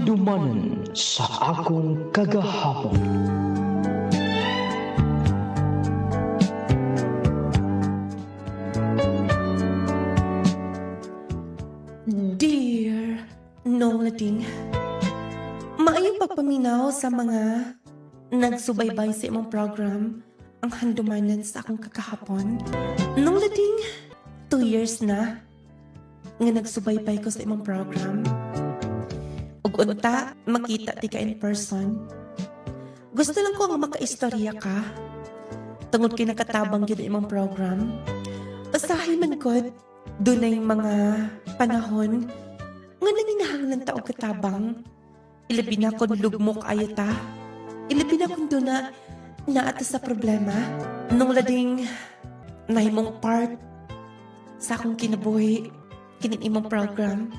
Handumanan sa akong kagahapon. Dear Nonglading, maayong pagpaminaw sa mga nagsubaybay sa imong program ang handumanan sa akong kakahapon. Nonglading, 2 years na nga nagsubaybay ko sa imong program. Ug unta, makita ti ka in person. Gusto lang ko nga makaistorya ka. Tungod kay nakatabang gyud imong program. Usahay man gud, dunay mga panahon nga nanginahanglan ta og katabang. Ilabi na kon lugmok ayo ta. Ilabi na kon duna naata sa problema. Nonglading nahimong part sa akong kinabuhi kini imong program.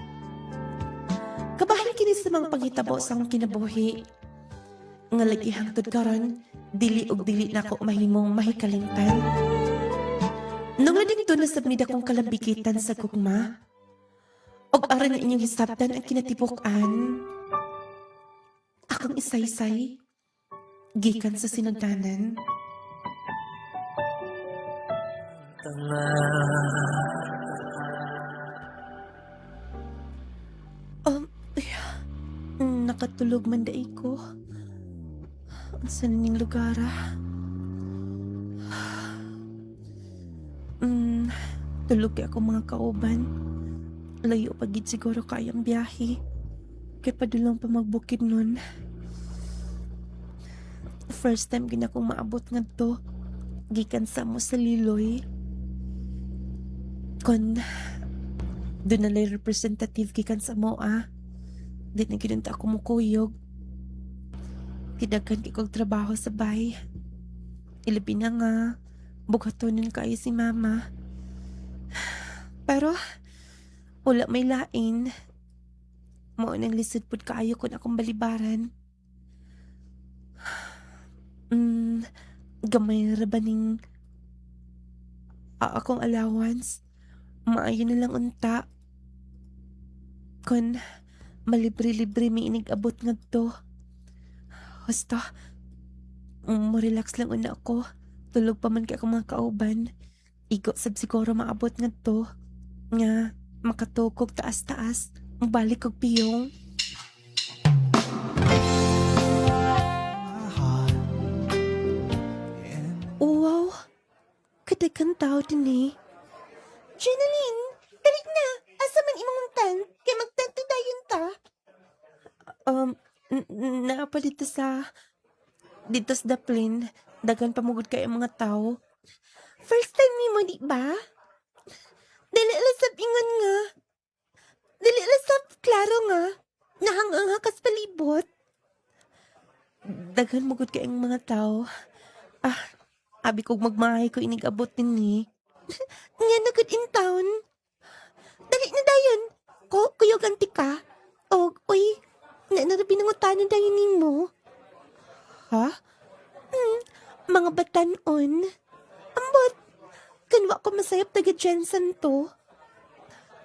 Kabahin kini sa mga panghitabo sa akong kinabuhi. Nga lagi hangtod karon, dili og dili nako mahimong mahikalimtan. Nonglading doon nasabnid akong kalambikitan sa gugma. Og aron inyong hisabtan ang kinatibukan. Akong isaysay, gikan sa sinugdanan. Nakatulog man daig ko. Saan ning lugar tulog kay ako mga kauban. Layo pagid siguro kayang biyahe. Kay padulang pa magbukid nun. First time gina kong maabot nga to. Gikan sa mo sa Liloy. Kon doon na lay representative gikan sa mo Di na ginunta ako mukuyog. Tidagan kay kong trabaho sa bay. Ilabi na nga. Bugatonin kayo si mama. Pero wala may lain. Mao nang lisod pud kaayo kun akong balibaran. Gamay ra ba ning akong allowance? Maayo na lang unta. Kun malibre-libre mi inig-abot nga to. Basta, mo-relax lang una ako. Tulog pa man kay akong mga kauban. Igo sab siguro maabot nga to. Nga, makatukog taas-taas. Mabalik kog piyong. Wow, kadagang tao din eh. Jeneline, dali na. Asa man imong tent? Kaya magtento dayon ta. Naapalit sa dito sa Daplin. Dagan pamugod kayo mga tao. First time ni mo, di ba? Dili lasap ingon nga. Dili lasap klaro nga. Nahangang hakas palibot. Dagan mugod kayong mga tao. Abi kog magmahay ko inigabot din ni. Nga na good in town. Dali na dayon. Kuyog anti ka. Uy, narabi ng utanan dayon nimo. Ha? Mga batanon. Ambot. Kanwa ko masayap taga Jensen to.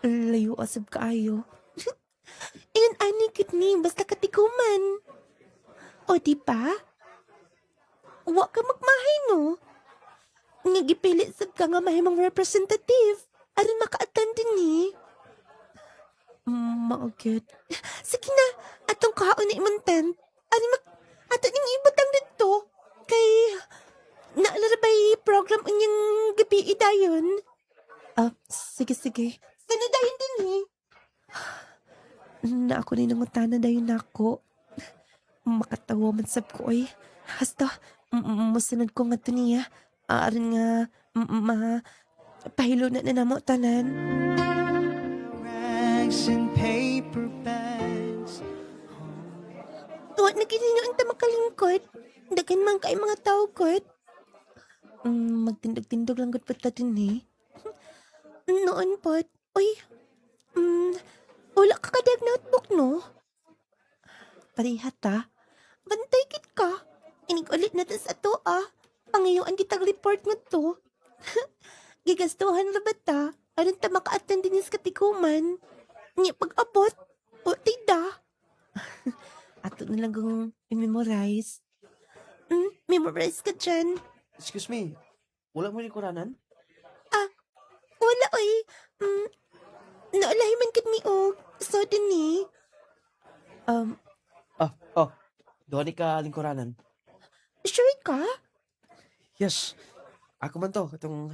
Layo asab kaayo. Iyon anikit ni, basta katikuman. O di ba? Wa ka magmahay no. Nga gipilit sab ka nga mahimong representative. Aron maka-attend din ni. Maugit. Sige na, atong kahaon na imong tent. Ato ning ibutang dito. Kay, naalarabay program unyang gabi dayon. Sige. Sana dayon din eh. Na ako ni nangutana dayon ako. Makatawa man sab ko eh. Hasta, musunod ko nga to niya. Aron nga, pahilo na namo tanan. And paper bags. Tuwa na kinino ang tamakalingkod. Dagan man kay mga tao kot. Magtindog-tindog lang gud pata din eh. Noon pot. Uy. Wala ka kadag notebook no? Parihat Bantay kit ka. Inig ulit na sa to Pangayoan kitag report nga to. Gigastuhan ra ba ta? Aron ta maka-attend din sa katikuman. Niya pag-abot. O tida. Ato na lang kung i-memorize. Memorize ka dyan. Excuse me, wala mo lingkuranan? Ah, wala oy. Mm, naulahi man kid mi og. So din ni. Um, Oh, doon ni ka lingkuranan. sure ka? Yes, ako man to, itong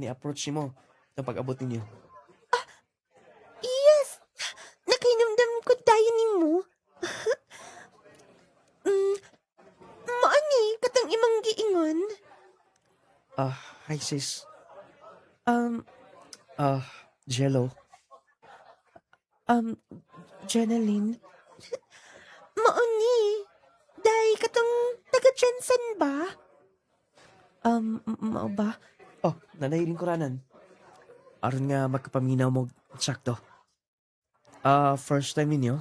ni-approach mo, itong pag-abot ninyo. Yes. Nakinamdam ko tayo ni mo. Maani, katang imang giingon. Hi sis. Um, Jello. Jenaline. Maani. Day, katang taga-Jensen ba? Mao ba? Oh, nanay lingkuranan. Aron nga magkapaminaw mo sakto. First time ninyo?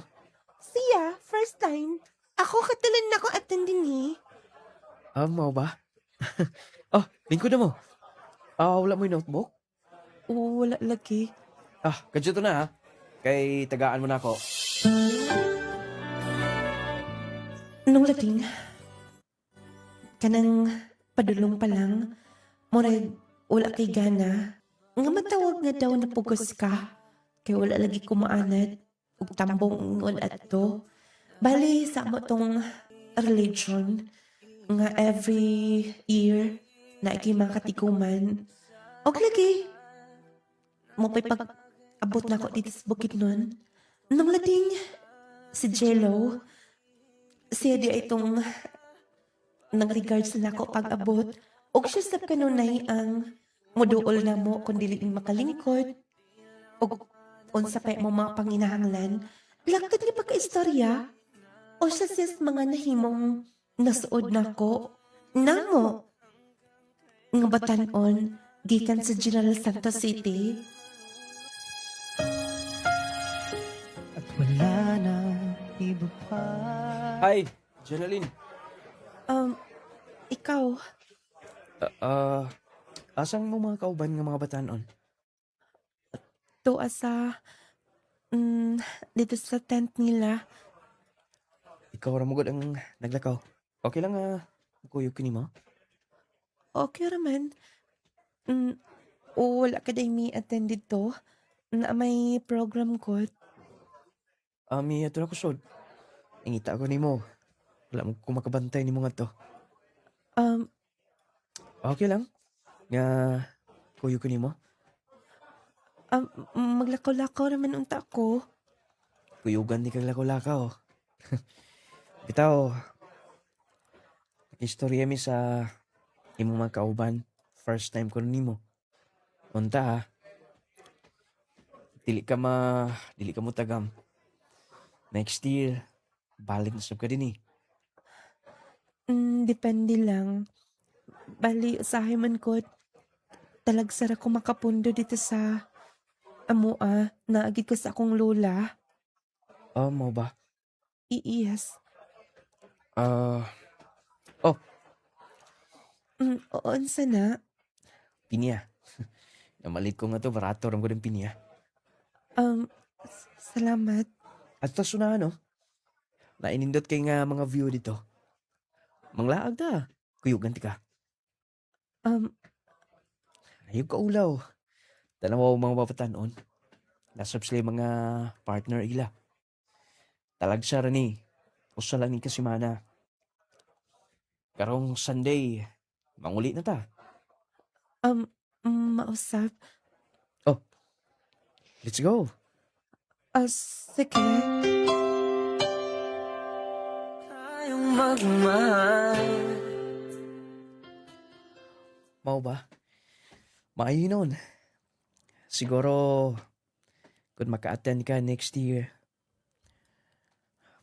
Siya, first time. Ako katalan na ko attendin ni. Mao ba? Oh, lingkod na mo. Wala mo yung notebook? Wala lagi. Kadyo to na ha. Kay tagaan mo na ako. Nung lating, kanang padulong pa lang, murag wala kay gana, nga matawag nga daw na pugos ka, kay wala lagi kumaanad, ug tambong ingon adto. Bali sa mo tong religion, nga every year, na ikay mga katiguman, og lagi, mo pa'y pag-abot na ako dito sa bukid nun. Nung lating, si Jello, siya di ay itong nang regards na ako pag-abot. Og siya sab kanunay ang muduol na mo kung dili makalingkod. Og unsa pa mo mga panginahanglan. Laktad ni pagka-istorya. O siya sis mga nahimong nasuod na ko. Namo. Nga batanon, gikan sa General Santos City. At wala na iba pa. Hi, Jenaline. Ikaw, Asang mo mga kauban nga mga batanon? tuwa sa, dito sa tent nila. Ikaw ra mo gud ang naglakaw. Okay lang kuyog kini mo? Okay raman. Wala ka day mi attended to. Na may program ko. Mi ato na kusod. Ingita ko nimo. Wala mo ko makabantay nimo nga to. Okay lang. Nga kuyog ko nimo. Maglakaw-lakaw naman unta ko. Kuyugan di kag lakaw-lakaw. Bitaw. Istorya mi sa imong mga kauban. First time ko nimo. Unta ha. Dili ka mo tagam. Next year, balik na sab ka din eh. Depende lang. Bali, usahay man ko. Talagsara ko makapundo dito sa amua. Naagid ko sa akong lola. Mo ba? Yes. Oh, Unsa na? pinya. Namalit ko nga to, barato ram ko ng pinya. Salamat. At tas na ano, nainindot kay nga mga view dito. Manglaag ta, kuyugan ti ka. Ayog ka ulaw. Tanaw mga papatanon. Nasab sila mga partner ila. Talagsa ra ni. Usa lang ni kasimana. Karong Sunday, manguli na ta. Mausap. Let's go. Sige. Tayong magmahal. Mau ba? Maayo nun. Siguro, kung maka-attend ka next year,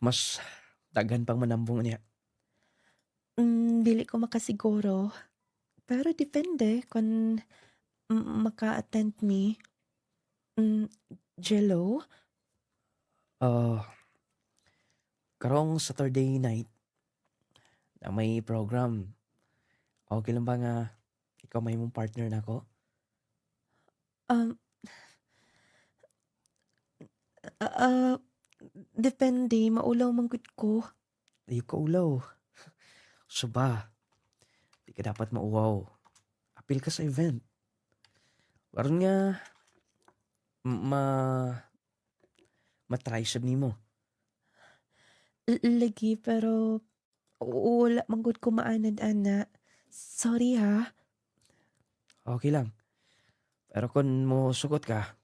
mas daghan pang manambong niya. Dili ko makasiguro. Pero depende kung maka-attend me. Jello? Karong Saturday night, na may program. Okay lang ba nga ikaw may mong partner na ako? Um, Depende, maulaw manggod ko. Ayaw ka ulaw. Suba, di ka dapat mauwaw. Apil ka sa event. Karon nga, ma... matry sad nimo. Lagi, pero wala manggod ko maanad, ana. Sorry ha. Okay lang. Pero kung mo sugot ka,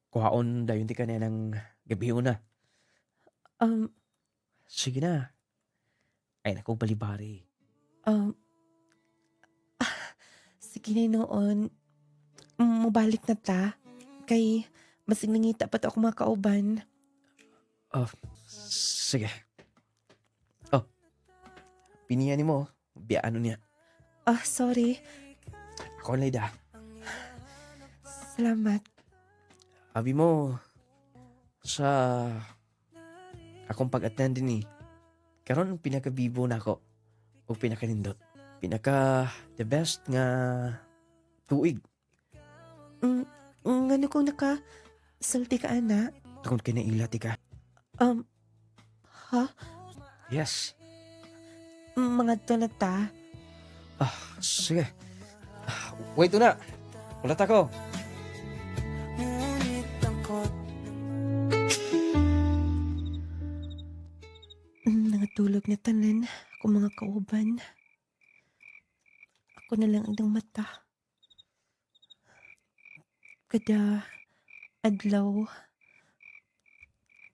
kuhaon dayon di ka na ng gabi una. Um, Sige na. Ay, naku, balibari. um, sige na noon. Mabalik na ta. Kay, masig nangita pa to ako mga kauban. Oh, sige. Oh, piniya ni mo. Biya ano niya. Sorry. Ako lang da. Salamat. Abi mo, sa akong pag-attend din karon pinaka-bibo na ako. O pinaka-nindot. The best nga tuig. Ngano kung salti ka, ana? Takon kinailat ka. Ha? Yes. Mga to na ta? Sige. Wait na. Ulat ako. Ngunit ang Nangatulog na tanan. Ako mga kauban. Ako na lang ang mata. Kada adlaw,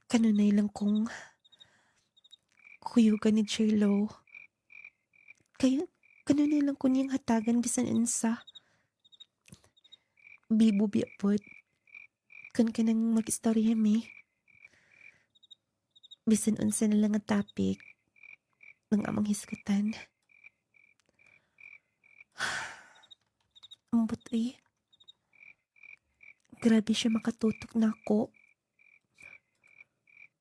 kanunay lang kong kuyugan ni J-Lo. Kaya kanunay lang ko niyang hatagan bisan unsa. Bibo biyapod. Kan ka nang mag-istorya mi. Bisan unsa na lang ang topic ng amang hisgutan. Ambot eh. Grabe siya makatutok na ako.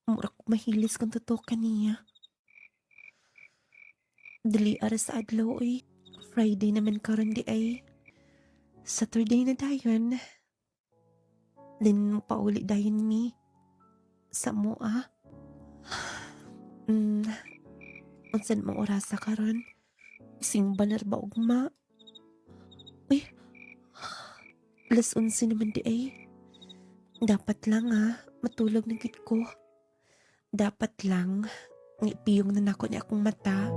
Mura ko mahilis kung tutukan niya. Dali ara sa adlaw eh. Friday naman karon di ay. Saturday na dayon. Then pauli dayon mi. Sa mo unsan mong orasa karon? Sing banar ba ugma? Uy. Alas 11 naman di ay. Dapat lang matulog na gid ko. Dapat lang ngipiyong na nako ni akong mata.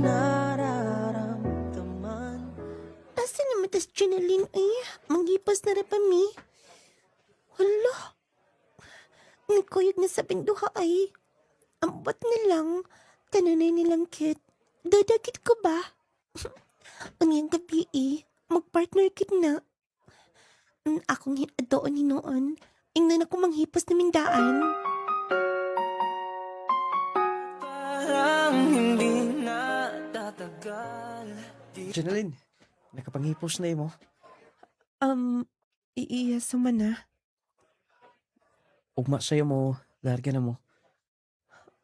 nararamdaman. Asa naman tas Jenaline eh? Manghipas na rin pa mi. Hala. Nagkuyog na sa pinduha ay. Ambat na lang. Kanunay nilang kit. Dadagit ko ba? Ang yung gabi magpartner kit na. Akong hinadoon ni noon. Ingnan ako manghipos na mindaan. Parang hindi na tatagal. Jenaline, nakapanghipos na mo. Iya sumana. Ugma sa'yo mo, larga na mo.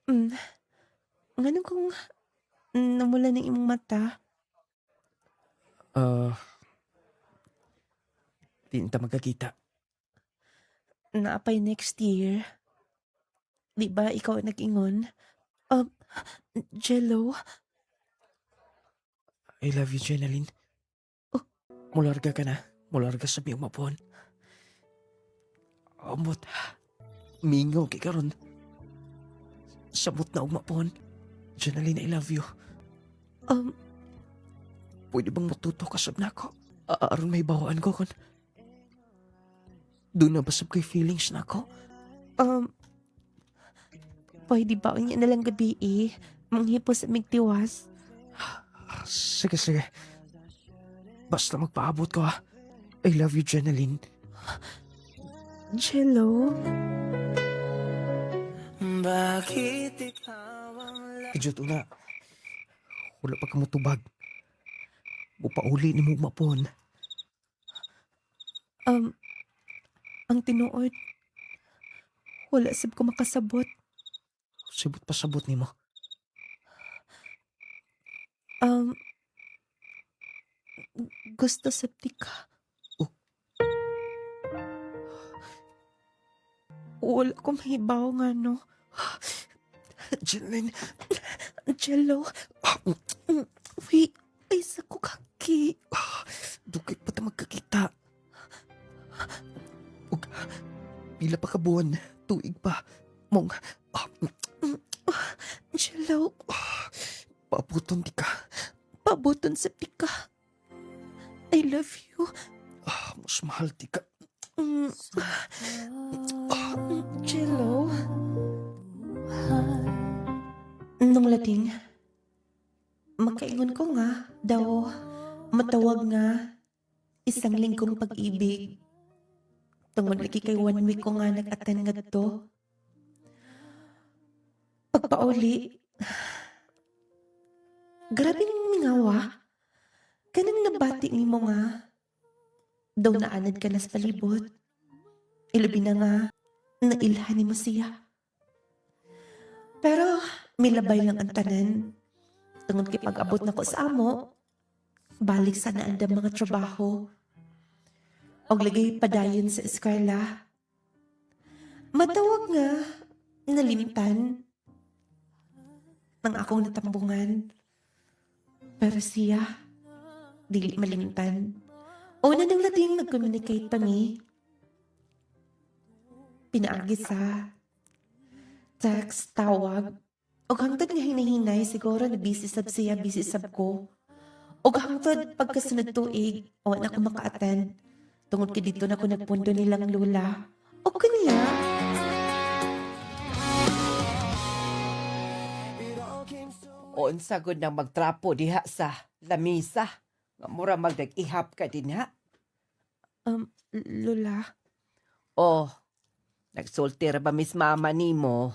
Ganun kung namula ng imong mata. Di na magkakita. Naapay next year. Di ba ikaw ang nag-ingon? Jello, I love you, Jenaline. Oh. Mularga ka na. Mularga sa miyong mapon. Amot. Mingaw kay karon. Sabot na umapon. Jenaline, I love you. Pwede bang matuto ka sab na ako? Aron may bawaan ko kon. Doon na basab kay feelings na ako. pwede ba niya na lang gabi manghipos sa migtiwas? Sige, sige. Basta magpaabot ko I love you, Jenaline. Jello? Bakit ikaw ang Kajut una. Wala pa ka mutubag. Upauli ni mo mapon. Ang tinuod. Wala sab ko makasabot. Sibot pa sabot ni mo. Gusto sabti ka. Wala ko mahibaw nga no. Jeline, Jello. Wait, ay sa ko kaki. dugay pa ta magkakita. Ug, pila pa ka buwan, tuig pa. Mong, Jello, paabuton di ka. pabuton sa pika. I love you. Mas mahal di ka. Jello. Nung lating, makaingon ko nga daw matawag nga isang linggong pag-ibig. Tungod lagi kay 1 week ko nga nag-attend nga to. Pagpauli, grabe ning mingawa. Kanang nabati ni mo nga. Daw naanad ka na sa palibot. Ilabi na nga, nailhan ni mo siya. Pero, milabay lang ang tanan. Tungod kay pag-abot na ko sa amo, balik sa naandang mga trabaho. Og lagay padayon sa eskwela. Matawag nga, nalimtan ng akong natambungan. Pero siya, dili malimtan. Una nang lating nag-communicate pa mi. Pinaagi sa text, tawag. Og hangtod nga hinahinay, siguro na busy sab siya, busy sab ko. Og hangtod pagkasunod tuig, o na ko maka-attend. Tungod ka dito na ko nagpundo nilang lula. O kaniya, Unsa gud nang magtrapo diha sa lamisa. Nga mura magdag-ihap ka din ha. lula, Oh, nagsulti ra ba Miss Mama nimo?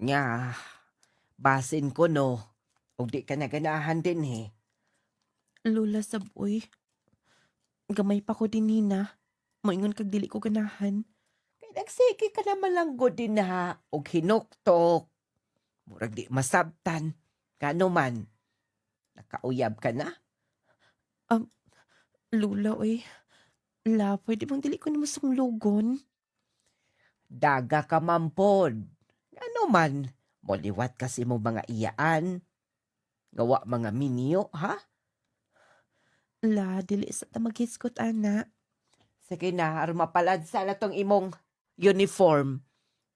Nga, basin ko no. Og di ka naganahan din he. lula saboy. Gamay pa ko din nina. Moingon kag dili ko ganahan. Kay nagsiki ka naman lang gud din ha. Og hinuktok. Murag di masabtan. Kano man. Nakauyab ka na? Lula, oy. La, pwede bang dili ko na masunglugon? Daga ka mampod. Ano man, moliwat kasi mo mga iyaan. Gawa mga minyo, ha? La, dili sa tamagiskot, ana. Sige na, armapalad sana tong imong uniform.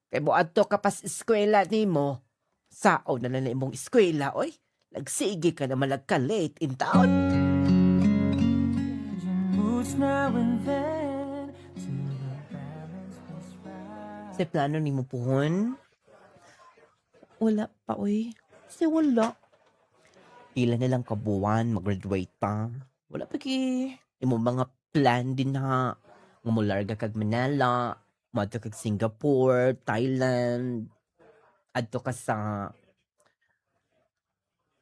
Kay mo adto ka pas eskwela nimo. Sao na lang imong eskwela, oy. Nagsigi ka naman late in town. Moods now and then to the balance was right. Sa plano nimo puhon, Wala pa, oy. Kasi wala. pila na lang kabuwan, mag-graduate pa. Wala pa ki imong mga plan din ha. Nga mo larga kag Manila, madto kag Singapore, Thailand, adto ka sa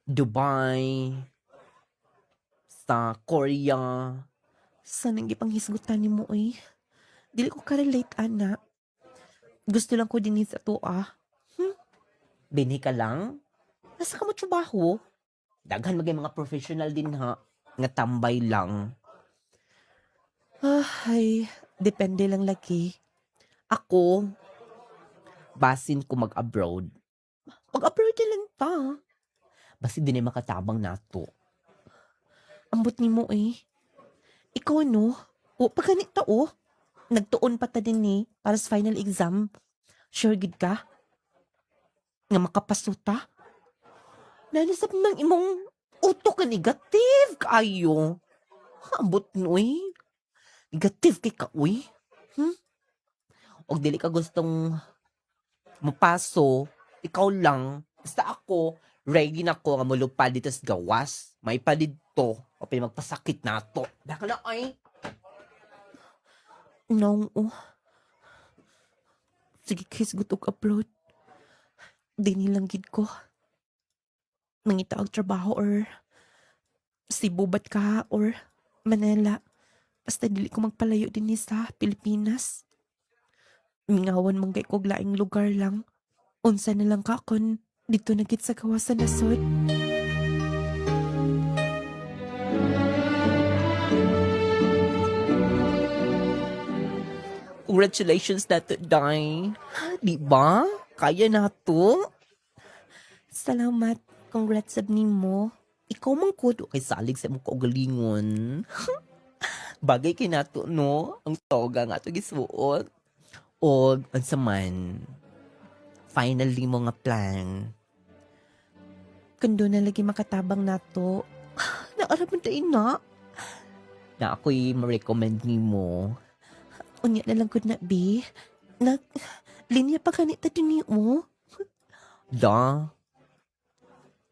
Dubai, sa Korea. Saan ang ipanghisgutan ni mo, oy? Dili ko ka-relate, ana. Gusto lang ko din sa tuwa. Binhi ka lang? Nasa ka mo trabaho? Daghan magay mga professional din ha. Nga tambay lang. Ay, depende lang lagi. Ako, basin ko mag-abroad. Mag-upload na lang ta. Basi din ay makatabang nato. Ambot ni mo, eh. Ikaw, no? O, pagkanita, oh. Nagtuon pa ta din ni para sa final exam. Sure gid ka? Nga makapasuta? Nanisap ng imong utok ka negative kaayo. Ambot no, eh. Negative kay ka, uy. Og dili ka gustong mapaso, ikaw lang. Basta ako, ready na ko nga mulupad dito sa gawas. May pa dito. O magpasakit na to. Daka na ay. No, oh. Sige, kiss gutog upload. Di nilang gid ko. Mangita og trabaho or Cebu bat ka or Manila. Basta dili ko magpalayo din ni sa Pilipinas. Mingawan mong kay kog laing lugar lang. Unsa na lang ka kon dito na gid sa kawasan nasod. Congratulations na to, Day. Di ba? Kaya na to. Salamat. Congrats sab nimo. Ikaw man ko kay salig sa mong kaugalingon. Bagay kay nato, no? Ang toga nga to gisuot. O, unsa man, finally mo nga plan. Kundo na lagi makatabang nato. Naaraman tayo na. Na ako'y ma-recommend ni mo. Unya na lang gud na bi. Linya pa kanita din mo. Da.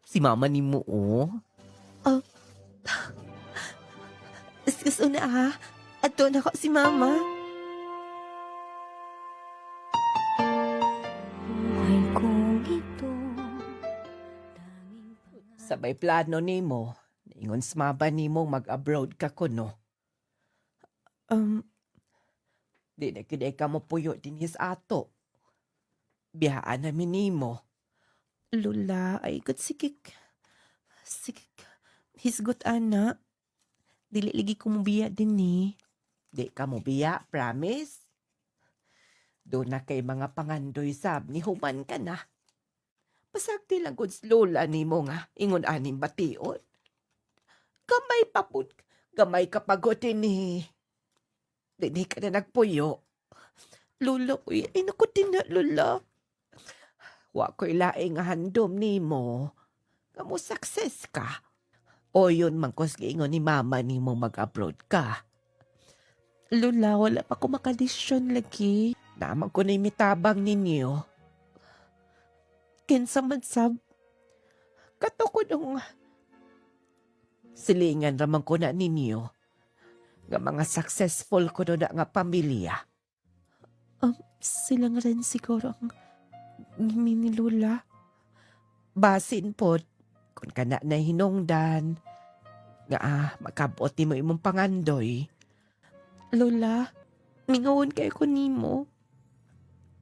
Si mama ni mo, oh. Excuse na ha. Ato na ko si mama. Buhay kong ito, Sabay plano ni mo. Ingon sa mama ni mo mag-abroad ka ko, no? Di na kiday ka mo puyo din his ato. Biyaan namin ni mo. Lula, ay good sikik. Sikik. Hisgot ana. Dili lagi ko mubiya din ni. Di ka mo biya, promise? Doon na kay mga pangandoy sab ni human ka na. Pasagti lang kung lola ni mo nga, ingon aning bation. Gamay papud, gamay kapagotin ni. Di ka na nagpuyo. Lula, uy, ay naku din na, Lula. Wa ko'y laing nga handom ni mo. Kamu success ka. O yun man kos giingon ni mama ni mo mag-abroad ka. Lula, wala pa ko makadesisyon lagi. Naman ko na imitabang ninyo. Kinsa man sab. Katukod ang silingan raman ko na ninyo. Nga mga successful ko na nga pamilya. Silang rin siguro ang gimi ni Lula. Basin po, kung kana na hinungdan, nga makabot ni mo imong pangandoy. Lola, mingawon kayo ko nimo.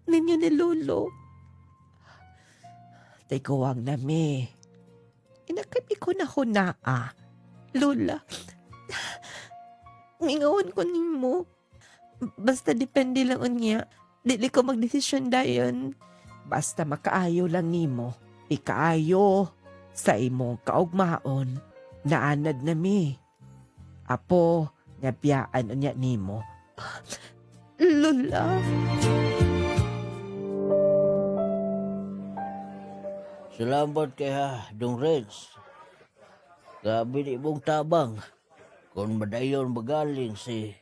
Ninyo ni Lolo. Tay kuwang na me. Inakabi ko na hunaa. Lola, mingawon ko nimo. Basta depende lang unya. Dili ko magdesisyon dayon. Basta makaayo lang nimo. Ikaayo sa imong kaugmaon. Naanad na mi. Apo, nga biyaan unya nimo. Lola. Salamat kay Dong Renz. Grabe di mong tabang. Kung madayon magaling si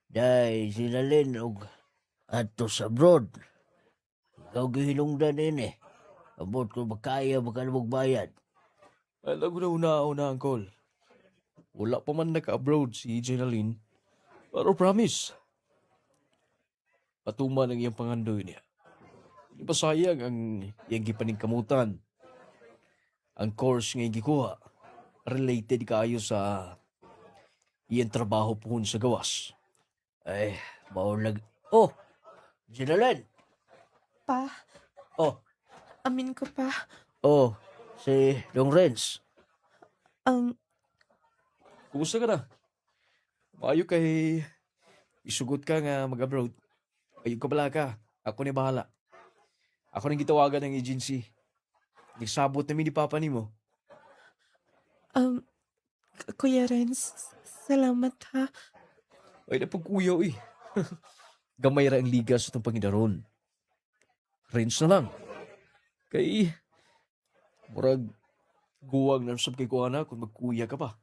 Day Sinalin og ato sa abroad. Ikaw gihinungdan ini. Abot ko makaya baka magbayad. Alam ko na una, Uncle. Wala pa man naka-abroad si Jenaline. Pero promise. Patuman ang iyang pangandoy niya. Di ba sayang ang iyang gipaningkamutan? Ang course nga gikuha, related kaayo sa iyang trabaho pohon sa gawas. Ay, maulag. Oh, Sinalin. Pa, Oh, amin ko pa. oh, si Dong Renz. Kumusta ka na? Maayo kay isugot ka nga mag-abroad. Ayun ka bala ka. Ako ni bahala. Ako nang gitawagan ng agency. Nagsabot namin ni Papa ni mo. Kuya Renz, salamat ha. Ay, napagkuyaw eh. Gamay ra ang liga sa itong Panginoon. Range na lang. Kay, murag, guwag na sab kay kuana kung magkuya ka pa.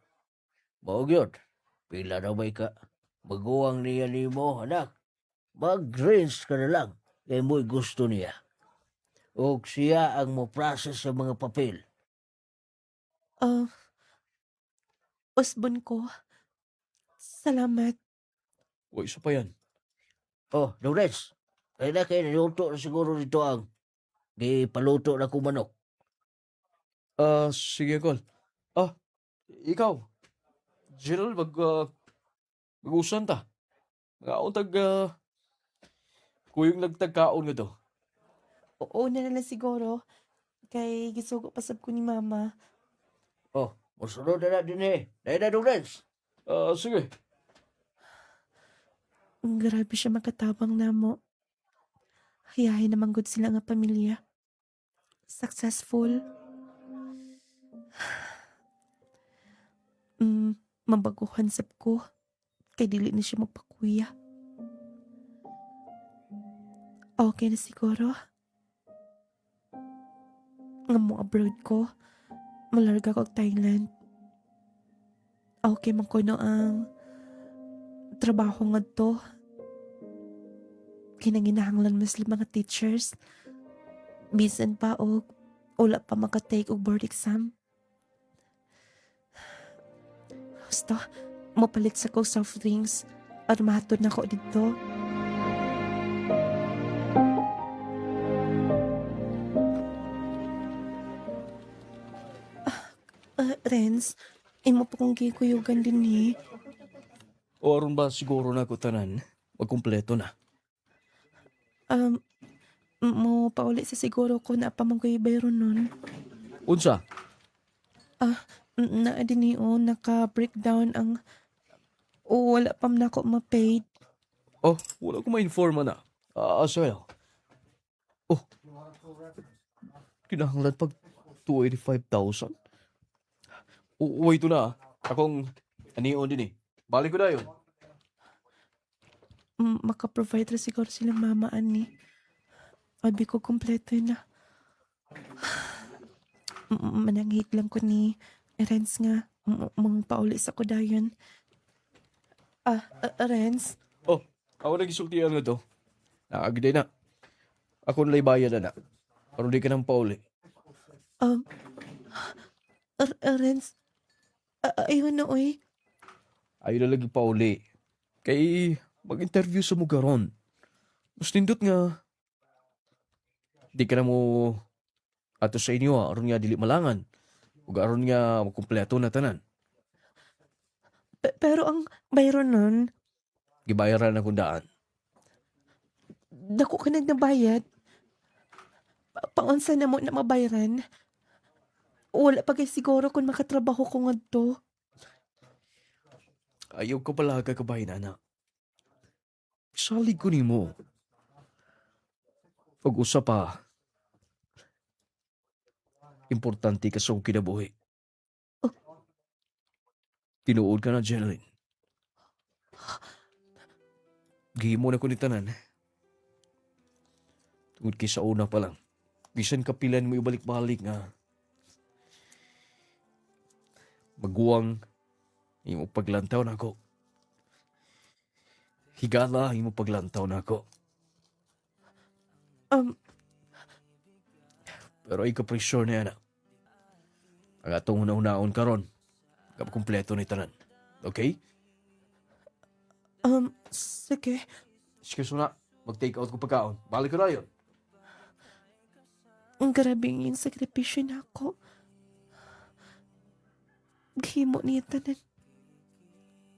Maog yun. Pila na may ka. Maguwang niya ni mo, anak. Mag-rinse ka na lang. Kaya mo'y gusto niya. O siya ang mo process sa mga papel. Usbon ko. Salamat. O, isa pa yan. Oh, Dores. Kaya na kayo niluto na siguro dito ang paluto na kumanok. Sige, Col. Ikaw. Gerald, mag-usan ta. Ngaon kuyong nagtagkaon nga to. Oo na lang siguro. Kay gisugo pasab ko ni mama. Oh, musunod na din eh. Dahil na, Dores. Sige. Grabe siya makatabang na mo. Hayahin naman good sila nga pamilya. Successful. Mabaguhan sab ko. Kay dili na siya magpakuya. Okay na siguro. Nga mo abroad ko. Malarga ko og Thailand. Okay man ko no ang trabaho nga to. Kinanginahanglan mas mga teachers. Bisan pa og wala pa makatake og board exam. Basta, mapalit sa ko soft drinks at mahatod na ko dito. Renz, imo po kong gikuyugan din eh. O aron ba siguro na ko tanan? Magkumpleto na. Mo pauli sa siguro ko na pamanggoy bayron nun. Unsa? Na din niyo naka-breakdown ang wala pa man ako ma-paid. Oh, wala ko ma-informa na. As well. Oh, kinahanglan pag 285,000. Wait to na. Akong anion din eh. Balik ko na yun. Maka-provide ra siguro sila mama ani. Abi ko kompleto na. Mananghit lang ko ni Renz nga. Mga pauli sa ko dayon. Renz, Oh, ako nagisultihan nga to. Nakagday na. Ako nalay bayad na. Pero di ka nang pauli. Renz, ayun na oy. Ayaw na lagi pauli. Kay mag-interview sa mo garon. Mas nindot nga. Di ka na mo ato sa inyo aron nga dili malangan. Ug aron nga makumpleto na tanan. Pero ang bayron nun, Gibayaran akong daan. dako ka nagnabayad. Paunsa na mo na mabayaran? Wala pa kay siguro kung makatrabaho ko nga to. Ayaw ko pala kakabahin, anak. Salig ko ni mo. Pag-usap pa. Importante ka sa akong kinabuhi. Tinuod ka na, Jeneline. Gihimo na ko ni tanan. Tungod kay sa una pa lang. Bisan kapilan mo ibalik-balik nga. Maguwang imo paglantaw na ako. Higala imo paglantaw na ako. Pero ay kapresyon na yan. Ang atong una-unaon karon. Kompleto ni tanan. Okay? Sige. Excuse mo na. Mag-take out ko pagkaon. Balik ko na yun. Ang grabe yung sakripisyo na ako. Gihimo niya tanan.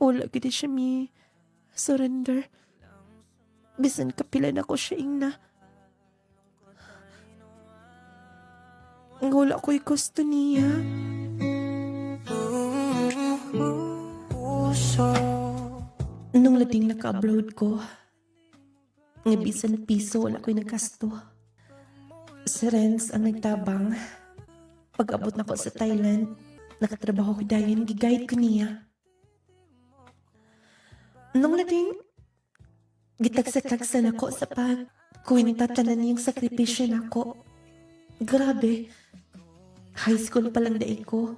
Wala gini siya mi surrender. Bisan kapilan ako siya ingna. Ang wala ko'y gusto niya. Nung lading naka-abroad ko, nga bisan piso wala ko'y nagkasto. Si Renz ang nagtabang. Pag-abot na ko sa Thailand, nakatrabaho ko dayon, gigayad ko niya. Nung lading, gitagsa-tagsa na ko sa pag-kuwinta tanan niyang sakripisyo na ko. Grabe. High school pa lang daig ko.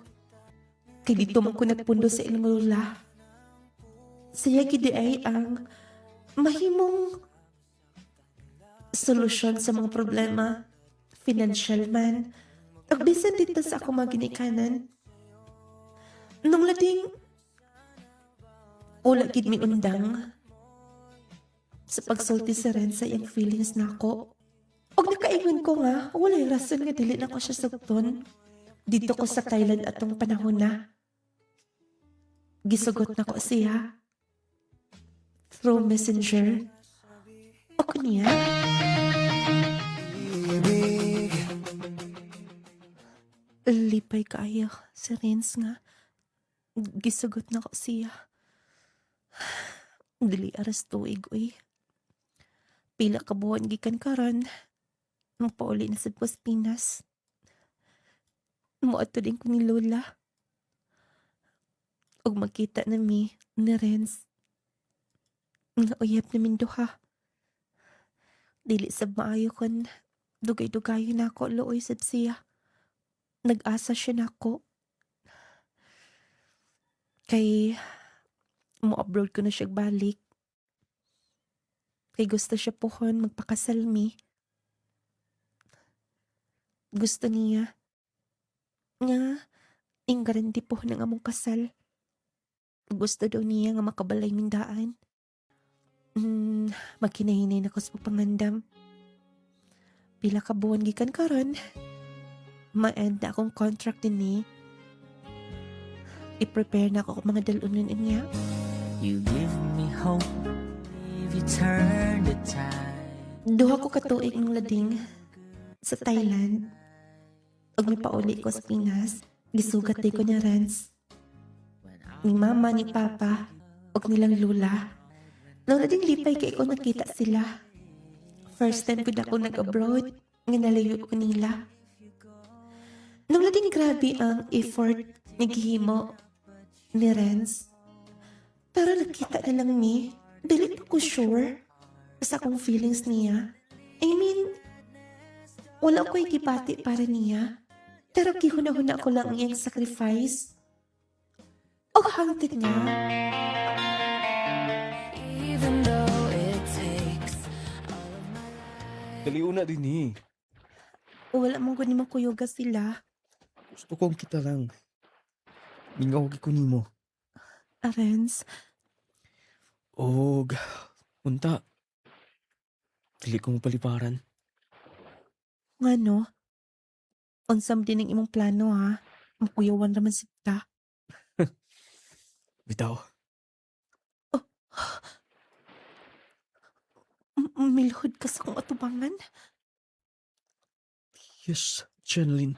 Kay dito man ko nagpundo sa ilang lula. Siya gidi ay ang mahimong solusyon sa mga problema. Financial man. Ang bisan dito sa ako mga ginikanan. Nung lading, wala gid mi undang sa pagsulti sa Ren sa iyang feelings na ako. Og nakaingon ko nga, walay rason nga dili na ko siya sugton. Dito ko sa Thailand atong panahon na. Gisugot na ko siya. Through messenger. O kaniya. Lipay kaayo si Renz nga. Gisugot na ko siya. Dili aras tuig, uy. Pila ka buwan gikan karon. Mapauli na sa Pinas. Muadto din ko ni Lola. Og magkita na mi ni Renz. Nga uyab namin duha. Dili sab maayo kon dugay-dugayo na ako looy sab siya. Nag-asa siya nako. Kay mo-abroad ko na siya balik. Kay gusto siya pohon magpakasal mi. Gusto niya nga inggaranti po ng among kasal. Gusto daw niya nga makabalay mindaan. Magkinahinay na ko sa pangandam. Pila ka buwan gikan karon. Ma-end na akong contract din ni. I-prepare na ako mga dalunan niya. You give me hope if you turn the tide. Duha ko katuig ng lading sa Thailand. Og mipauli ko sa Pinas. Gisugat day ko ni Renz. Ni mama, ni papa, og nilang lula. Nang lading lipay kay ko nakita sila. First time ko na ako nag-abroad. Nga nalayo ko nila. Nang lading grabe ang effort ni gihimo ni Renz. Pero nakita na lang mi. Dili pa ko sure sa akong feelings niya. I mean, wala ko'y gibati para niya. Pero gihuna-huna ko lang iyang sacrifice. O hangtid niya. Even though it takes Daliuna din eh. Wala mong kunin magkuyoga sila. Gusto kong kita lang. Mingaw ko nimo. Renz, Og, unta. Dili kong paliparan. nga no? Unsam din ang imong plano ha. Makuyawan raman sita. Bitaw. Milhod ka sa kong atubangan. Yes, Janlyn.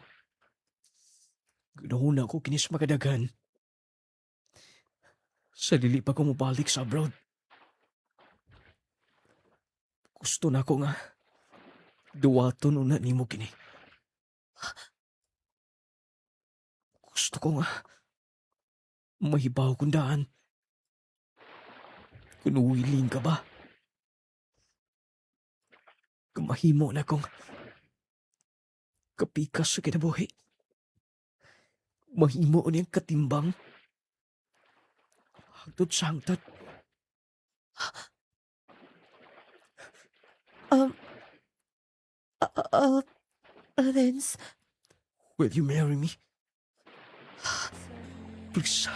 Gudahon ako kinis makadagan. Sa dili pa ko mabalik sa abroad. Gusto na ko nga. Duwaton una nimo kini. Gusto ko nga. Mahibaw kong daan. Kung willing ka ba? Kumahimo na kong kapikas sa kinabuhi. Mahimo niyang katimbang. Hangtod sa hangtod. Renz, Will you marry me? Please.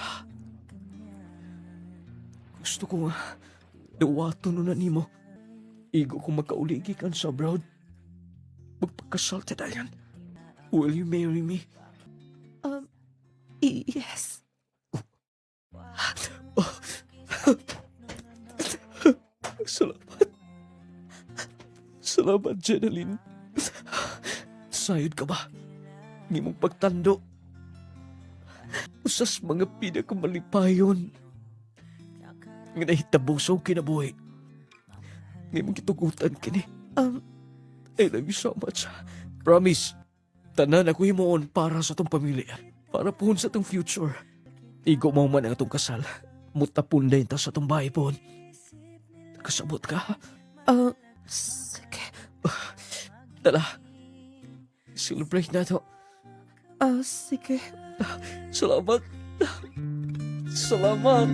Gusto ko nga. Dawato na nimo. Igo kung magkauligi kan sa abroad. Magpagkasal ta dayan. Will you marry me? yes. Salamat. Salamat, Janlyn. Sayod ka ba? Ngimong pagtando. Usas mga pinakamalipayon. Nga nahitabo sa kinabuhi. Ngimong kitugutan kini. I love you so much. Promise. Tanan ako himoon para sa tong pamilya. Para pohon sa tong future. Igo mo man ang atong kasal. Mutapun din ta sa tong bahay pohon. Kasabot ka? Sige. Tala. Celebrate na to. Sige. Salamat. Salamat.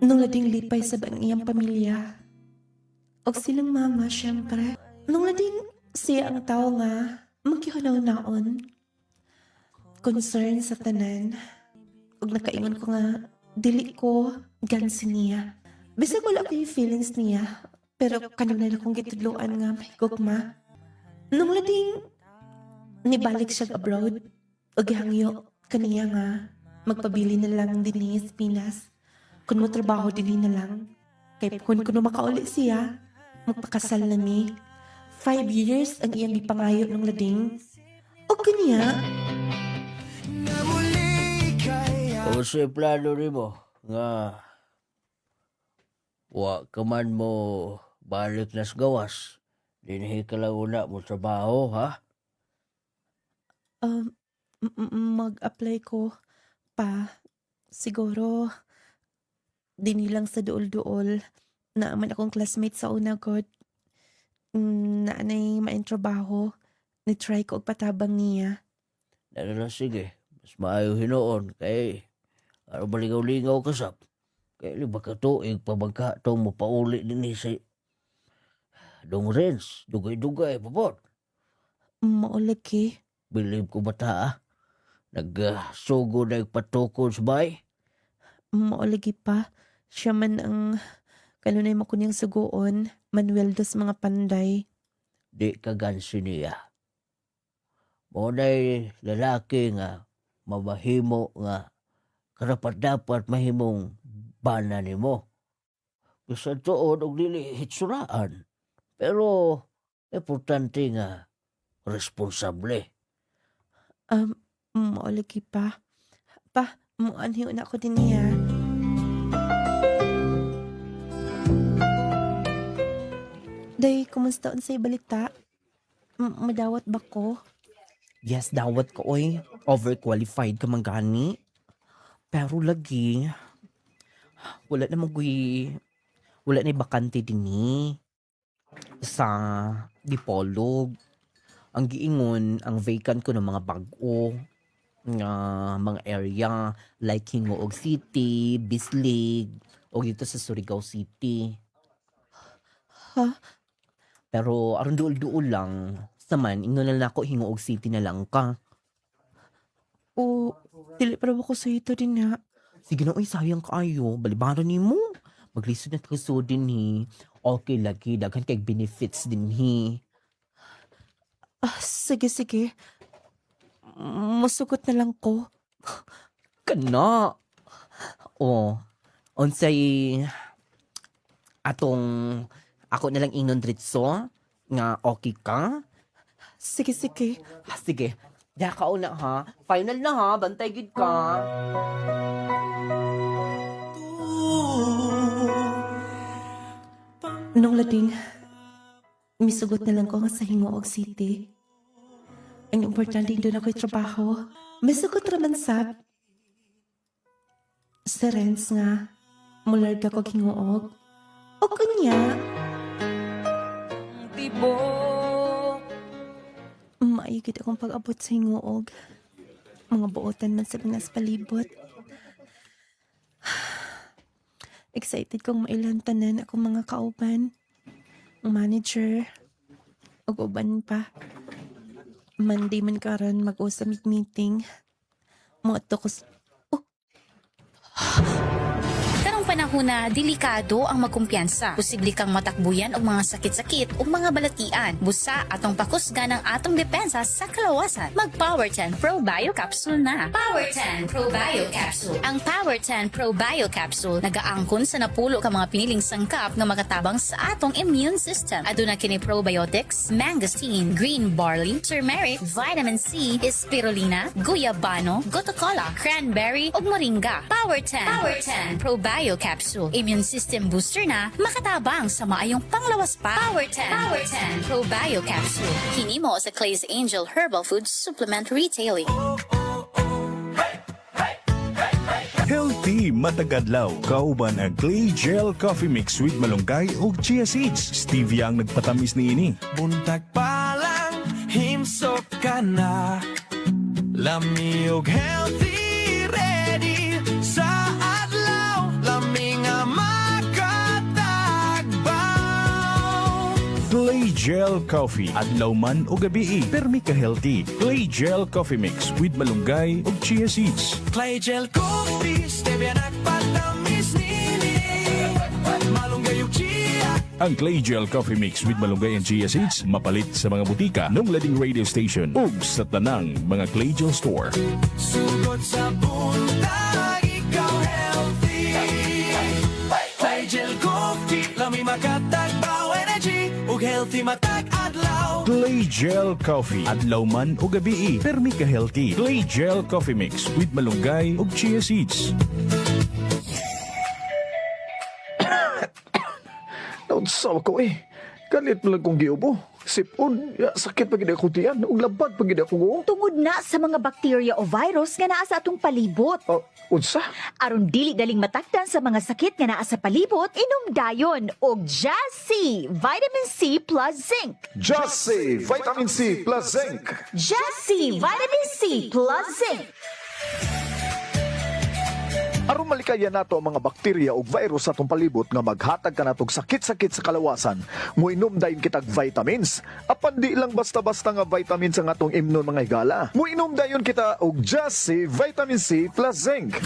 Nung lading lipay sa iyang pamilya. O silang mama, syempre. Nung lading siya ang tao nga, magkihunaw-naon. Concern sa tanan. Og nakaingon ko nga, dili ko gansi niya. Bisag wala ko yung feelings niya. Pero kanunay na kong gitudluan nga may gugma. Nung lading nibalik siya abroad, o gihangyo kaniya nga, magpabili na lang din sa Pinas. Kung mo trabaho din na lang. Kay kung kuno makauli siya, magpakasal na mi. 5 years ang iyang gipangayo ng lading. O kaniya, Unsay plano nimo nga wa ka man mo balik na sa gawas. Dinhi ka lang una mo trabaho, ha? Mag-apply ko pa. Siguro, dinilang sa duol-duol na man akong classmate sa una god. Na anay trabaho. Ni-try ko og patabang niya. Dala sige. Mas maayo hinoon kay ano baligaw-lingaw kasap. Kay liba ka tuig pabagka tong mo pauli dinhi sa dong rents. Dugay-dugay, papot. Maulagi. Believe ko bata, ah. Nagsugo na yung patukod sa bay. Maulagi pa. Siya man ang kanunay mo kunyang sugoon. Manuel dos mga panday. Di ka gansi niya. Muna'y lalaki nga mabahimo nga karapat dapat mahimong bana ni mo. Bisa tuon og dili hitsuraan. Pero importante nga responsable. Maulagi pa. Pa, muanhiw na ako din niya. Day, kumusta unsay balita? Madawat ba ko? Yes, dawat ko oy. Overqualified ka man gani. Pero lagi, wala na bakante din sa Dipolog. Ang giingon, ang vacant ko ng mga bag-o, nga mga area like Hingoog City, Bislig, o dito sa Surigao City. Ha? Pero aron duol-duol lang, saman, ingon na lang ako Hingoog City na lang ka. O, dili pa ko sa ito din na. Sige na, oy, sayang kaayo. Balibaran ni mo. Maglisod na kaso din Okay lagi, daghan kay benefits din Sige. Masugot na lang ko. Kana. Unsay atong ako na lang ingnon dritso nga okay ka? Sige. Sige. Diya ka una ha. Final na ha. Bantay gid ka. Nung lading, misugot na lang ko nga sa Hingoog City. Ang importante doon ako'y trabaho. Misugot raman sab. Sa rents nga, mular ka kog Hingoog. O kanya, maayigid akong pag-abot sa Hingoog. Mga buotan man sa Pinas palibot. Excited kong mailantanan akong mga kauban, ang manager, ug uban pa. Monday man karon mag-usap meeting. Moto ko Karong panahon na delikado ang magkumpiyansa. Posible kang matakbuyan og mga sakit-sakit o mga balatian. Busa atong pakusga ng atong depensa sa kalawasan. Mag Power 10 Pro Bio Capsule na. Power 10 Pro Bio Capsule. Ang Power 10 Pro Bio Capsule nagaangkon sa napulo ka mga piniling sangkap nga makatabang sa atong immune system. Aduna kini probiotics, mangosteen, green barley, turmeric, vitamin C, spirulina, guyabano, gotokola, cranberry ug moringa. Power 10 Pro Bio Capsule. Immune system booster na makatabang sa maayong panglawas pa. Power 10 Pro Bio Capsule. Kini mo sa Clay's Angel Herbal Food Supplement Retailing. Healthy matagadlaw. Kauban ang Clay Gel Coffee Mix with malunggay ug chia seeds. Stevia ang nagpatamis niini. Buntag pa lang, himsok ka na. Lami og healthy, ready sa adlaw. Lami nga makatagbaw. Clay Gel Coffee. Adlaw man o gabi, permi ka healthy. Clay Gel Coffee Mix with malunggay ug chia seeds. Clay Gel Coffee, stevia nagpatamis nini. Malunggay ug chia. Ang Clay Gel Coffee Mix with malunggay and chia seeds mapalit sa mga butika ng lading radio station ug sa tanang mga Clay Gel store. Sugod sa buntag, ikaw healthy. Clay Gel Coffee, lami makatagbaw energy ug healthy matag adlaw. Clay Gel Coffee. Adlaw man o gabi, permi ka healthy. Clay Gel Coffee Mix with malunggay ug chia seeds. Naunsaw ko Galit mo lang kong giubo. Sipon, sakit pa gid ako tiyan. Ug labad pa gid ako. Tungod na sa mga bakterya o virus nga naa sa atong palibot. Unsa? Aron dili daling matakdan sa mga sakit nga naa sa palibot, inom dayon og Jassy Vitamin C plus Zinc. Jassy Vitamin C plus Zinc. Jassy Vitamin C plus Zinc. Aron malikayan nato ang mga bakterya o virus sa atong palibot nga maghatag ka natong sakit-sakit sa kalawasan, muinom dayon kitag vitamins. Apan di lang basta-basta nga vitamins ang atong imnon mga higala. Muinom dayon kita og Jassy Vitamin C plus Zinc.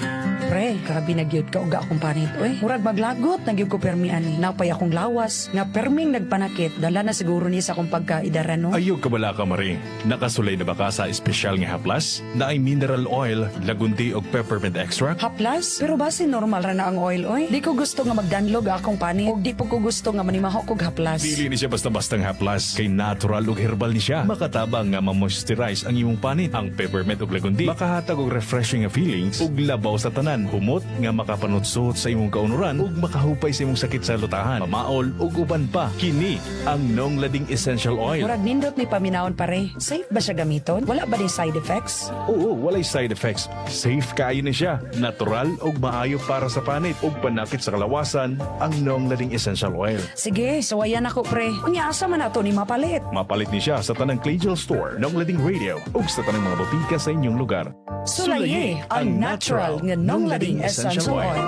Pre, grabe na gyud ka og akong panit oy. Murag maglagot na gyud ko permi ani. Napay akong lawas nga perming nagpanakit. Dala na siguro ni sa akong pagkaidara no. Ayog ka bala ka, Marie. Nakasulay na ba ka sa espesyal nga haplas? Na ay mineral oil, lagundi o peppermint extract? Haplas? Pero base normal ra na ang oil oy. Di ko gusto nga magdanlog akong panit. Og di po ko gusto nga manimaho kog haplas. Dili ni siya basta-bastang haplas. Kay natural ug herbal ni siya. Makatabang nga ma-moisturize ang imong panit. Ang peppermint ug lagundi makahatag og refreshing nga feelings ug labaw sa tanan. Humot nga makapanutsuot sa imong kaunuran ug makahupay sa imong sakit sa lutahan, mamaol ug uban pa. Kini ang Nong Lading Essential Oil. Murag nindot ni paminawon pare. Safe ba siya gamiton? Wala ba ni side effects? Oo, walay side effects. Safe kaayo na siya. Natural ug maayo para sa panit ug panakit sa kalawasan ang Nong Lading Essential Oil. Sige, sawayan ako pre. Unya asa man nato ni mapalit? Mapalit ni siya sa tanang Clay Gel Store, Nong Lading Radio ug sa tanang mga botika sa inyong lugar. Sulaye ang natural nga Nong Lading Essential Oil.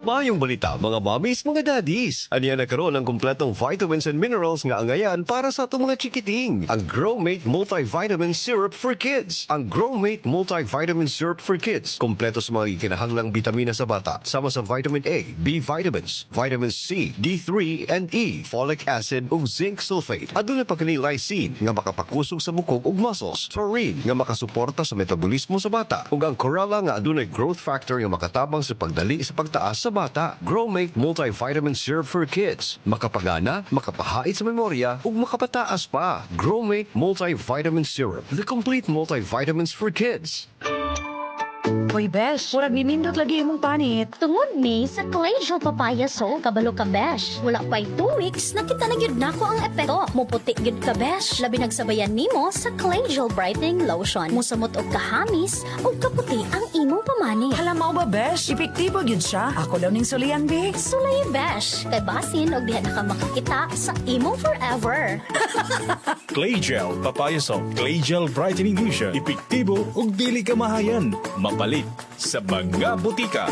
Mayong balita mga mommies, mga daddies. Aniya nagkaroon ng kumpletong vitamins and minerals nga angayan para sa itong mga chikiting. Ang Growmate Multivitamin Syrup for Kids. Ang Growmate Multivitamin Syrup for Kids. Kompleto sa mga kinahanglang bitamina sa bata. Sama sa vitamin A, B vitamins, vitamin C, D3, and E, folic acid ug zinc sulfate. Aduna pa kini lysine nga makapakusog sa bukog ug muscles. Taurine nga makasuporta sa metabolismo sa bata. Ug ang chlorella nga adunay growth factor nga makatabang sa pagdali sa pagtaas sa bata. Growmate Multivitamin Syrup for Kids. Makapagana, makapahait sa memorya, ug makapataas pa. Growmate Multivitamin Syrup. The complete multivitamins for kids. Hoy besh, murag ninindot lagi imong panit. Tungod ni sa Clay Gel Papaya So, kabalo ka besh. Wala pa'y 2 weeks, nakita na gyud nako ang epekto. Muputi gyud ka besh. Labi nagsabayan nimo sa Clay Gel Brightening Lotion. Musamot og kahamis og kaputi ang imong pamani. Hala mao ba besh? Epektibo gyud siya. Ako daw ning sulian be. Sulay besh, kay basin og diha na ka makakita sa imong forever. Clay Gel Papaya Soap, Clay Gel Brightening Lotion. Epektibo ug dili ka mahayan. Mapalit sa mga butika.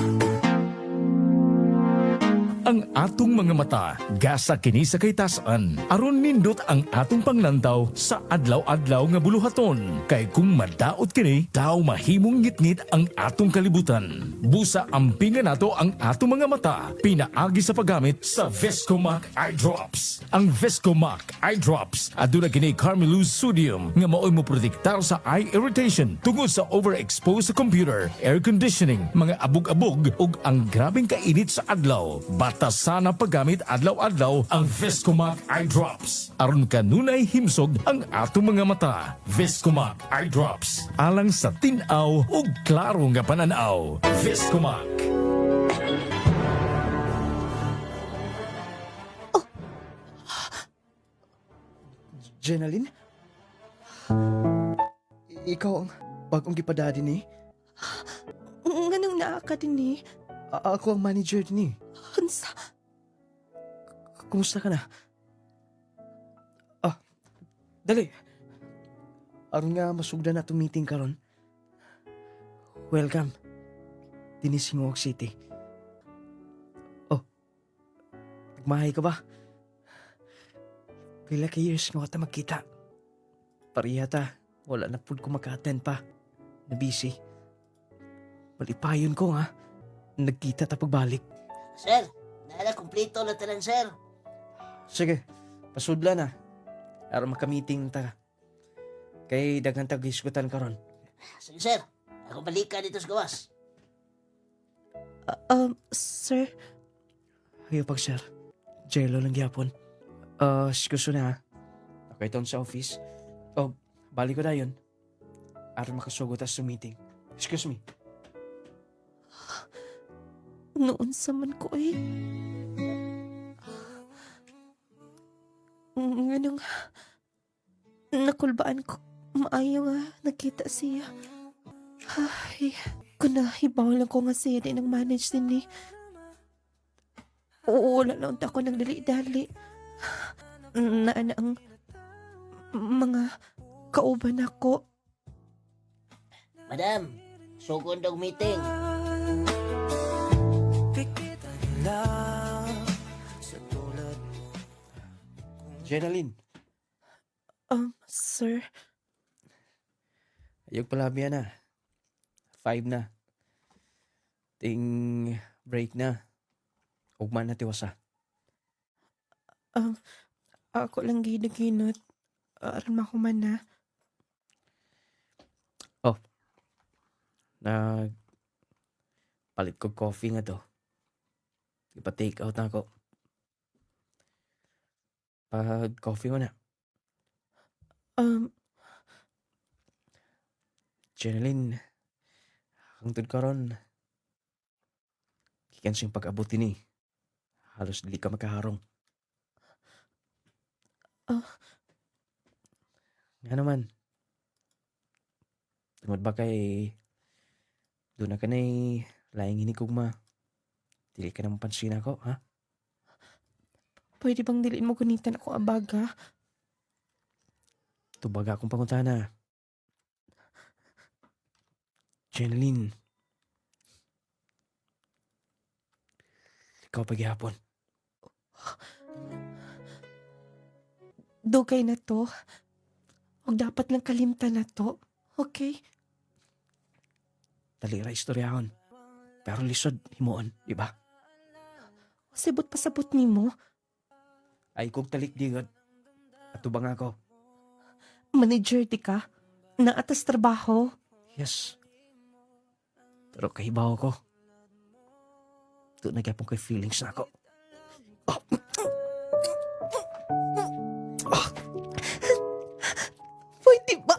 Ang atong mga mata, gasa kini sa kaytasan. Aron nindot ang atong panglantaw sa adlaw-adlaw nga buluhaton. Kay kung madaot kini, daw mahimong ngitngit ang atong kalibutan. Busa ampingan nato ang atong mga mata, pinaagi sa paggamit sa Viscomac Eye Drops. Ang Viscomac Eye Drops, aduna kini Carmelose Sodium nga maoy mo protektar sa eye irritation tungod sa overexposed sa computer, air conditioning, mga abog-abog ug ang grabeng kainit sa adlaw. Bata sana paggamit adlaw-adlaw ang Viscomac Eye Drops. Aron kanunay himsog ang atong mga mata. Viscomac Eye Drops. Alang sa tinaw ug klaro nga pananaw. Viscomac. Jenaline? Ikaw ang bagong gipadadi ni? Nganong naa ka din Ako ang manager ni. Hansa? Kumusta ka na? Dali. Aron nga masugdan na itong meeting karon. Welcome. Dinis Singuog City. Nagmahay ka ba? Pila ka years nga ta magkita. Pariya ta, wala na po ko maka-attend pa. Na busy. Malipayon ko ha. Nagkita ta pagbalik. Sir, naala kumplito na tanan, sir. Sige, pasudla na. Aron maka-meeting ta. Kay daghan tag-iskutan karon. Sige, sir. Ako balik ka dito sa gawas. Sir? Ayaw pag sir. Jello lang gyapon. Gusto na ha. Kaiton sa office. Oh, balik ko na yun. Aron makasugod sa meeting. Excuse me. Noon sa man ko eh. Nganong nakulbaan ko maayo nga nakita siya. Ay, kunahibaw lang ko nga siya din ang manage din ni. Wala na unta ko ng dali-dali. Na ang mga kauban ako. Madam, sugod ang meeting. Jenaline, Sir, ayog palabi na. 5 na. Ting break na. Ugman na tiwasa. ako lang ginaginot. Aram ako man na. Palit ko coffee nga to. Ipa-take out na ako. Pag coffee mo na. Jenaline, hangtod karon. Kikan siyang pag-abuti ni. Halos dili ka makaharong. Nga naman. Tungod ba kay doon na ka na'y laing hinikugma. Dili ka naman pansin ako, ha? Pwede bang diliin mo gunitan ako abaga? Tubaga akong pangutana. Jenaline. Ikaw paghihapon. Dugay na to. Huwag dapat lang kalimtan na to. Okay? Talira istoryahon. Pero lisod, himuon, di ba? Sibot pasabot ni mo. Ay kog talik digod. At tubang ako. Manager di ka? Na atas trabaho? Yes. Pero kahibaw ko. Doon nagyapong kay feelings na ako. Pwede ba?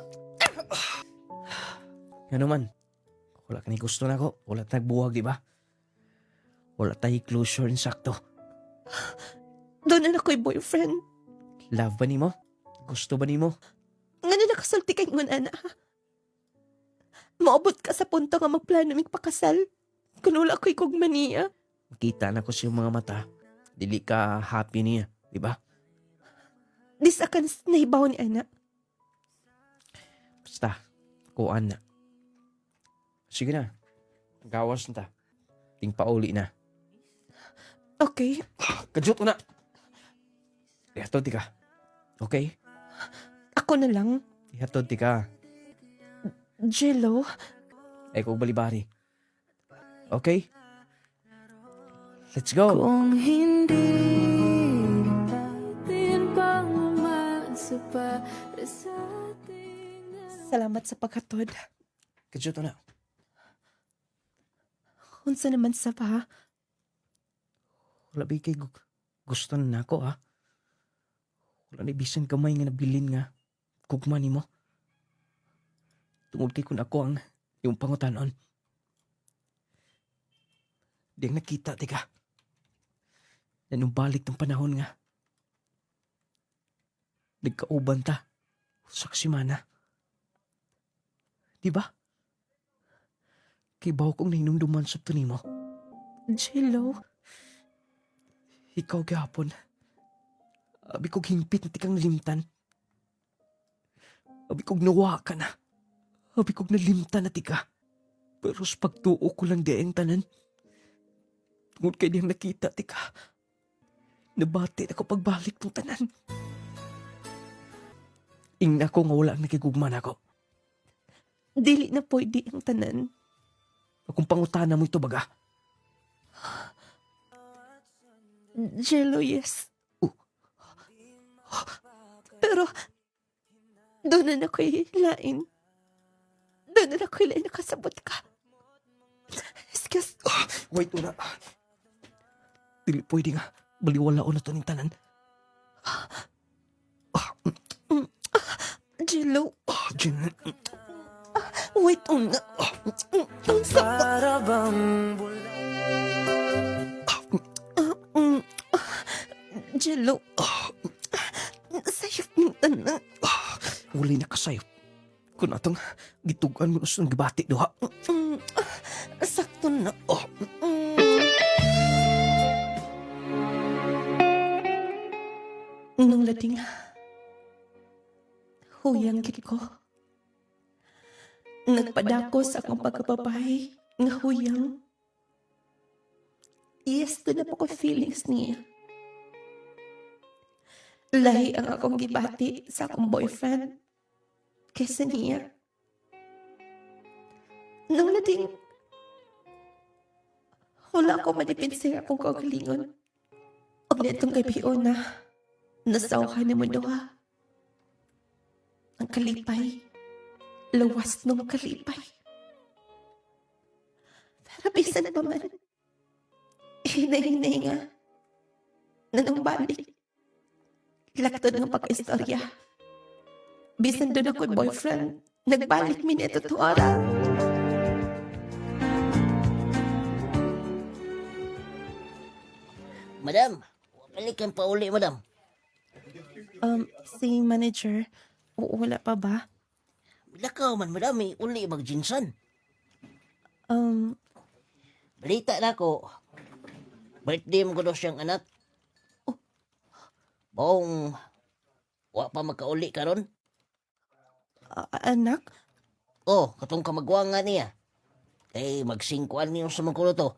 Ano man? Wala ka ni gusto na ako. Wala tagbuwag, di ba? Wala tayo closure insakto. Doon na ako'y boyfriend. Love ba ni mo? Gusto ba ni mo? Nga na nakasulti kay ngun, ana. Maabot ka sa punto nga magplano mig pakasal. Kung wala ako'y kugmaniya. Makita na ko sa iyong mga mata. Dili ka happy niya, di ba? Dis akan nahibaw ni ana. Basta, kuan na. Sige na. Gawas na ta. Ting pauli na. Okay. Kajut na. Ihatod ti ka. Okay? Ako na lang. Ihatod ti ka. Jello. Ay kong balibari. Okay? Let's go. Kung hindi natin pang umasa para sa ating Salamat sa paghatod. Kajut na. Unsa naman sa pa? Wala ba kay gusto na ako, ha? Wala na bisan kamay nga nabilin nga. Kugma ni mo. Tungod kay kun ako ang yung pangutanon. Di ang nakita, tika. Nanumbalik ng panahon nga. Nagkauban ta. Saksimana. Di ba? Kay baw kong nainumduman sa to nimo. Jello. Ikaw gahapon. Abi kog hingpit na tikang nalimtan. Abi kog nawa ka na. Abi kog nalimtan na tika. Pero sa pagtuo ko lang di ang tanan. Tungod kay diyang nakita tika. Nabati na ko pagbalik ng tanan. Ingna ko nga wala ang nakigugman ako. Dili na pwede ang tanan. Kung pangutana mo ito baga. Jello, yes. Pero, doon na ako'y lain. Doon na ako'y lain nakasabot ka. Excuse. Wait, una. Dili pwede nga. Baliwala o na to ng tanan. Jello, Jen, wait on nga. Ang sakit. Para bang Jello, sayop ng tanan. wala na kasayop. Kung atong gitugan mo sa gibati doha. Sakto na. Nung lading, huyang gid ko. Nagpadako sa akong pagkapapay nga huyang. Yes, to na po ko feelings niya. Lahi ang akong gibati sa akong boyfriend kaysa niya. Nung lading, wala ko madipin sa akong kaugalingon. Og netong kay Fiona, nasawhan ni mo doha. Ang kalipay, lawas nung kalipay. Pero bisan pa man, hinay-hinay nga, nanong balik. Laktod ng pagka-istorya. Bisan doon ako'y boyfriend, nagbalik mi neto tuara. Madam, balikan pa uli, madam. Si manager, wala pa ba? Lakaw man, madam, may uli mag-jinsan. Um, Balita na ko, birthday mo ko daw siyang anak. Baong, wa pa magkauli karon. anak? Oh, katong kamagwang nga niya. Kay magsingkuan niyo sa mga to.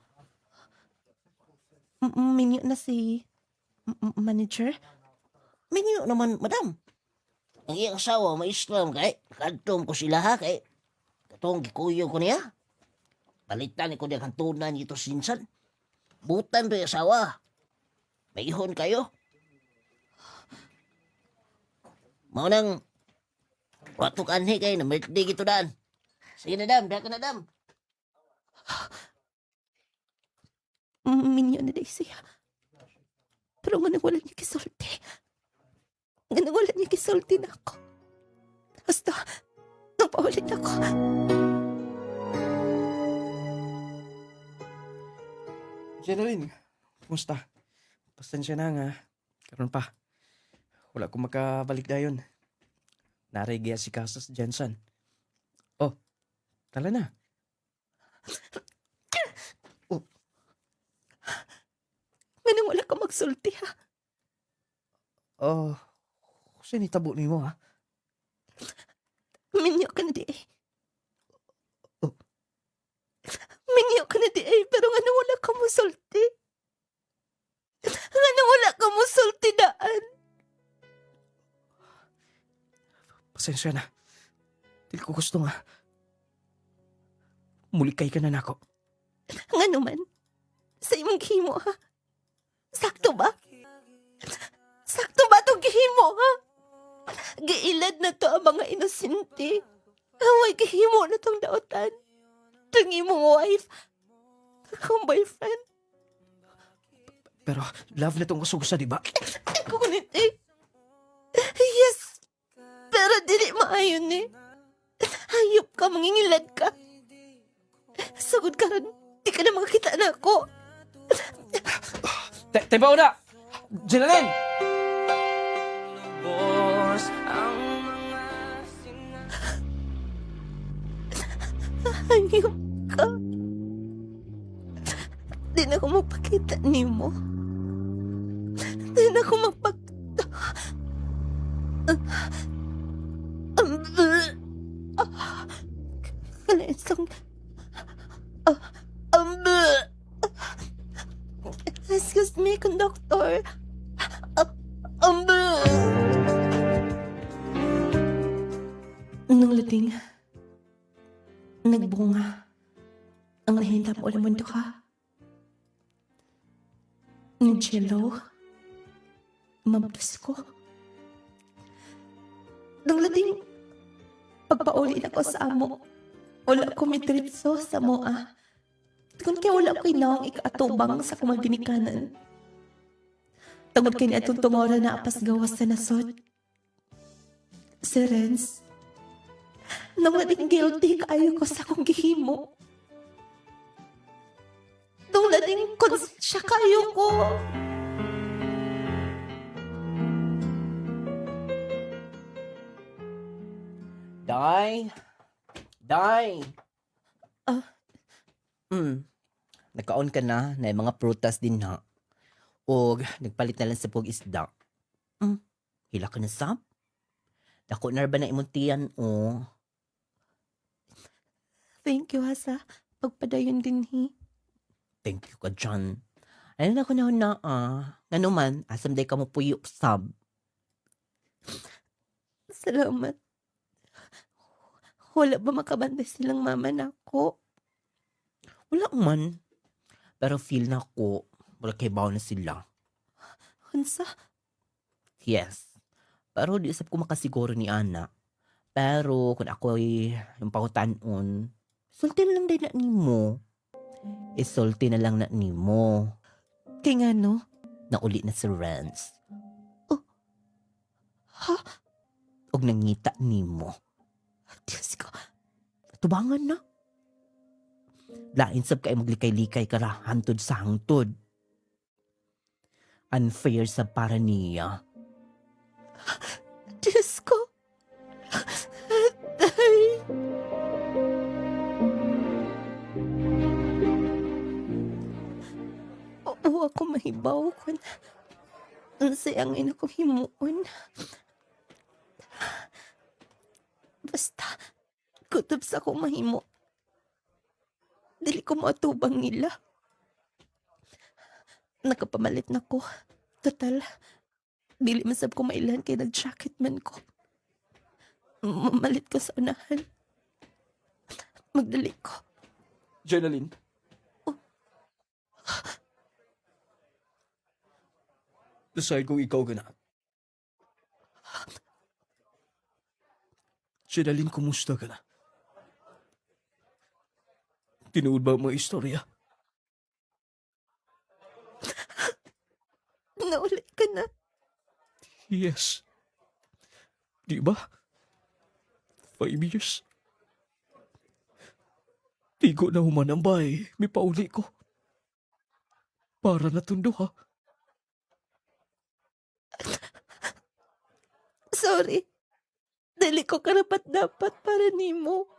Minyo na si manager? Minyo naman, madam. Ang iyang asawa, ma-Islam kay kadtong ko sila ha, kay katong gikuyo ko niya. Palitan ko niya kantunan nito sinsan. Butan to yung asawa. May ihon kayo. Mao nang watok anhi kay na birthday gito daan. Sige na dam, daka na dam. Minyo na day siya. Pero nga wala niya kisulti. Nga wala niya kisulti na ako. Basta, napaulit ako. Jeneline, kumusta? Pasensya na nga. Karon pa. Wala ko makabalik dayon. Narigya si Casas Jensen. Oh, tala na. Nga wala ka magsulti ha. Oh, sinitabo ni mo ha? Minyo ka na di eh. Minyo ka na di eh, pero nga wala ka musulti. Nga wala ka musulti daan. Pasensya na. Dili ko gusto nga. Mulikay ka na nako. Nga naman, sa imong gihimo ha? Sakto ba? Sakto ba itong gihimo ha? Giilad na to ang mga inosente. Away gihimo na tong daotan. Itong imong wife. Akong boyfriend. Pero love na tong kusugusa, di ba? Kunit eh. Yes. Pero dili maayon eh. Hayop ka, mangingilad ka. Sugod ka ron, di ka na makakita na ako. Tebaw na! Jeneline! boss ang mga Hayop ka. Di na ako magpakita ni mo. Di na ako magpakita. Kalansang... Excuse me, conductor. Nung lating, nagbunga ang nahintap o mundo ka. Ng jello, mabdos ko. Nung lating, pagpauli na ko sa amo, wala ko mitritso sa moa. Kung kaya wala ko inawang ikaatubang sa kumaginikanan. Tungod kay niatong tungora na apas gawas sa nasod. Si Renz, Nung lading guilty kaayo ko sa akong gihimo. Nung lading konsensya kaayo ko. Day! Day! Ah. Nakaon ka na mga prutas din na. O nagpalit na lang sa pug isda. Hila ka na sab? Dako na ba na imuntian o? Thank you ha sa pagpadayon din hi. Thank you ka dyan. Ayun ako na Nga man, asam day ka mo puyo sab. Salamat. Wala ba makabantay silang mama na ako? Wala man. Pero feel na ko, wala kay baw na sila. Hansa? Yes. Pero di isap ko makasiguro ni Ana. Pero kung ako ay yung pangutanon, sulti na lang din na nimo. Isulti na lang na nimo. Kaya nga no? Nauli na si Renz. Ha? Og nangita nimo. Diyos ko. Tubangan na. Lain sab kay maglikay-likay ka ra hantod sa hangtod. Unfair sa para niya. Diyos ko. Day. Oo, ako mahibaw ko na. Ang sayangin ako himuon. Basta, kutob sa akong mahimo. Dili ko matubang nila. Nakapamalit na ko. Total, dili masab ko mailan kay nag-jacket man ko. Mamalit ko sa unahan. Magdali ko. Jenaline? Decide kung ikaw ka na. Jenaline, kumusta ka na? Tinuod ba ang mga istorya? Nauli ka na. Yes. Di ba? 5 years. Tigo na human ang bahay. May pauli ko. Para natundo ha. Sorry. Dili ko karapat dapat para nimo.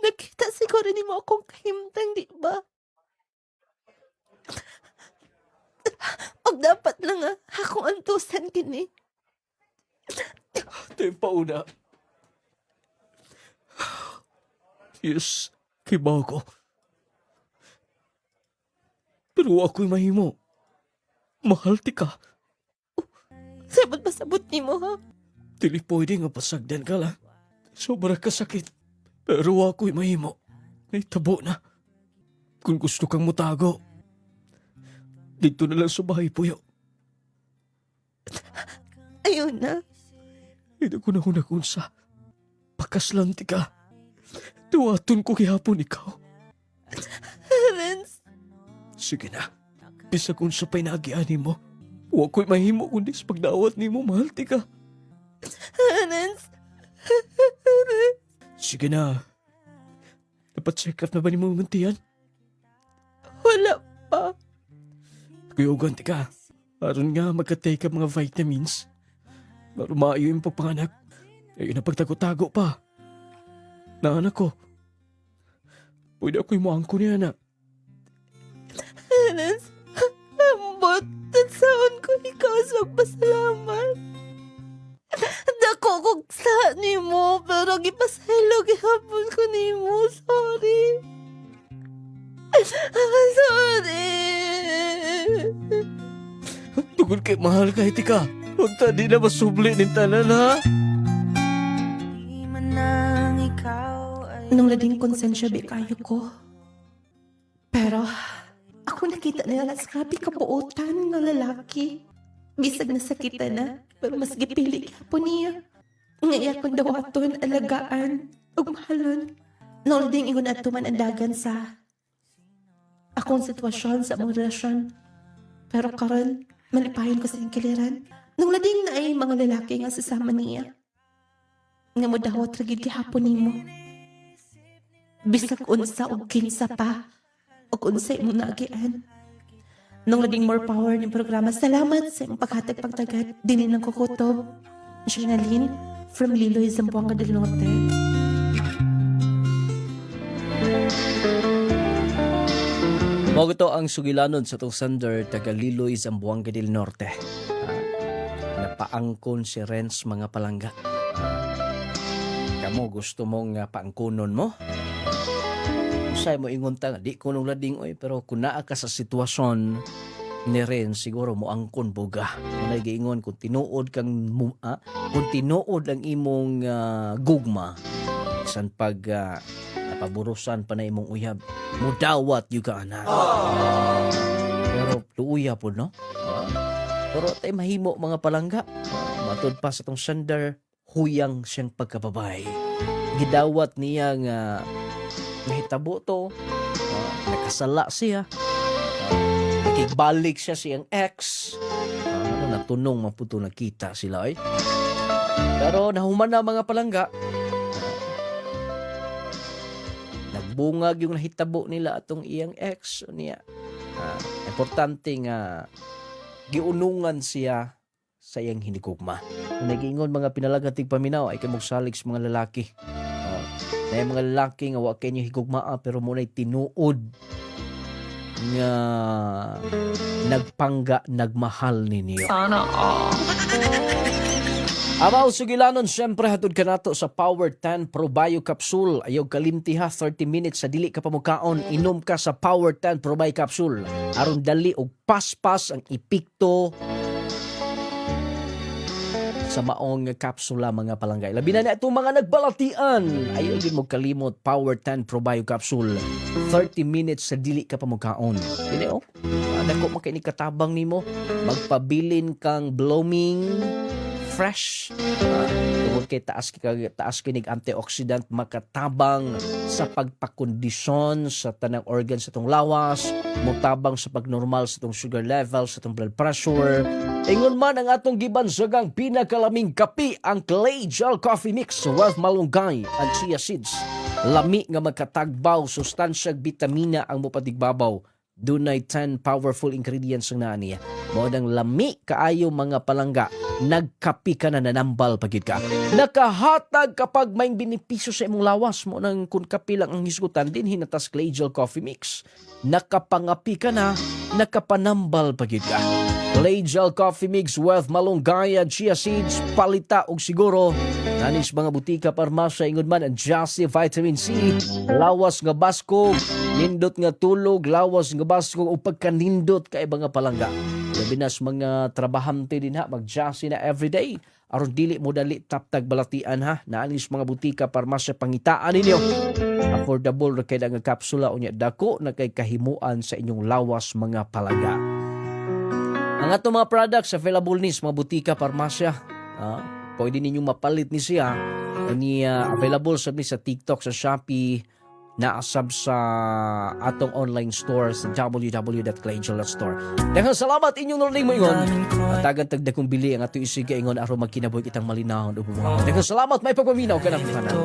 Nakita siguro nimo akong kahimtang, di ba? Og dapat na nga akong antusan kini. Ito yung pauna. Yes, kibaw ko. Pero ako'y mahimo. Mahal ti ka. Sabot ba sabot nimo ha? Dili pwede nga pasagdan ka lang. Sobra kasakit. Pero ako'y mahimo. Naitabo na. Kung gusto kang mutago, dito na lang sa bahay, Puyo. Ayun na. Hindi ko na hunakunsa. Pakas lang ti ka. Tuwaton ko kihapon ikaw. Renz. Sige na. Bisa kung sa pinagiani mo. Huwag ko'y mahimo kundi sa pagdawat ni mo, mahal ti ka. Renz. Sige na. Dapat check up na ba ni mo mantiyan? Wala pa. Kuyogan ti ka. Aron nga magkatake ka mga vitamins. Para maayo yung pagpanganak. Ayun na pagtago-tago pa. Naanak ko. Pwede ako yung muangko niya na. Renz. Ambot. Tatsaon ko ikaw sa magpasalamat. Dako kong sa ni mo, pero gipasaylo gihapon ko ni mo. Sorry. Sorry. Tugod kay mahal kahit ika. Huwag ta di na masubli ng tanan ha. Nung lading konsensya bi kayo ko. Pero, ako nakita nila sa grabe kabuotan ng lalaki. Bisag na sakitan na, pero mas gipili po niya. Ngaya kong dawaton, alagaan, ug mahalon. Nung lading ingon ato man andagan sa akong sitwasyon sa among relasyon. Pero karon, malipayon ko sa kiliran. Nung lading na ay mga lalaki nga sasama niya. nga modawat ra gid gihapon nimo. Bisag unsa og kinsa pa ug unsa imong naagian. Nung labing more power ng programa, salamat sa imong paghatag pagtagad dinhi ng kukutob. Journalyn from Liloy, Zamboanga del Norte. Mao to ang sugilanon sa tong sender taga Liloy, Zamboanga del Norte. Napaangkon si Renz mga palangga. Kamo gusto mong paangkonon mo? Usay mo ingon ta nga di ko nung lading oy, pero kung naa ka sa sitwasyon ni Renz siguro mo angkon buga. Munay giingon kung tinuod kung tinuod ang imong gugma isan pag napaburusan pa na imong uyab, mudawat yung ka anak. Pero luuya po, no? Pero tay mahimo mga palangga. Matod pa sa tong sender, huyang siyang pagkababay. Gidawat niya nga mahitabo to, nakasala siya, nakigbalik siya siyang ex, natunong maputo nakita sila ay. Pero nahuman na mga palangga, nagbungag yung nahitabo nila atong iyang ex niya. Importante nga giunungan siya sa iyang hinigugma. Kung nag-iingon mga pinalagantig paminaw ay kamugsalig sa mga lalaki. Na yung mga lalaki nga wa kayo higugmaa pero muna'y tinuod nga nagpangga, nagmahal ninyo. Sana all. Amaw sugilanon, syempre hatod ka nato sa Power 10 Pro Bio Capsule. Ayaw kalimti ha, 30 minutes sa dili ka pamukaon, inom ka sa Power 10 Pro Bio Capsule. Aron dali og paspas ang epekto sa maong kapsula mga palanggay. Labi na itong mga nagbalatian. Ayaw din mo kalimot Power 10 Pro Bio Capsule. 30 minutes sa dili ka pamukaon. Dili o? Dako makainikkatabang nimo. Magpabilin kang blooming fresh. Tungkol kay taas kinig antioxidant makatabang sa pagpakondisyon sa tanang organ sa tong lawas, mutabang sa pagnormal sa tong sugar level, sa tong blood pressure. Ingon man ang atong gibansagang pinakalaming kapi, ang Clay Gel Coffee Mix with malunggay at chia seeds. Lami nga magkatagbaw, sustansyag bitamina ang mupatigbabaw. Dunay 10 powerful ingredients ang naaniya. Mo nang lami kaayo mga palangga, nagkapi ka na nanambal pagid ka. Nakahatag kapag may benepisyo sa imong lawas mo nang kun kapi lang ang hisgutan din hinatas Clay Gel Coffee Mix. Nakapangapi ka na, nakapanambal pagid ka. Clay Gel Coffee Mix with malunggay at chia seeds, palita og siguro. Nanis mga butika parmasya ingon man ang Jassy Vitamin C, lawas nga baskog, nindot nga tulog, lawas nga baskog o pagkanindot kay mga palangga. Labi na sa mga trabahante din ha, mag-Jassy na everyday. Aron dili mo dali taptag balatian ha, naanis mga butika parmasya pangitaan ninyo. Affordable ra kay nga kapsula unya dako na kay kahimuan sa inyong lawas mga palangga. Ang atong mga products available ni sa mga butika parmasya. Pwede ninyong mapalit ni siya. Available sa TikTok, sa Shopee, naasab sa atong online store sa www.claygelstore. Daghang salamat inyong narinig mo ingon. Tagan tagda kong bili ang ato isig ingon aron magkinabuhi kitang malinahon. Daghang salamat, may pagpaminaw ka ng tanan.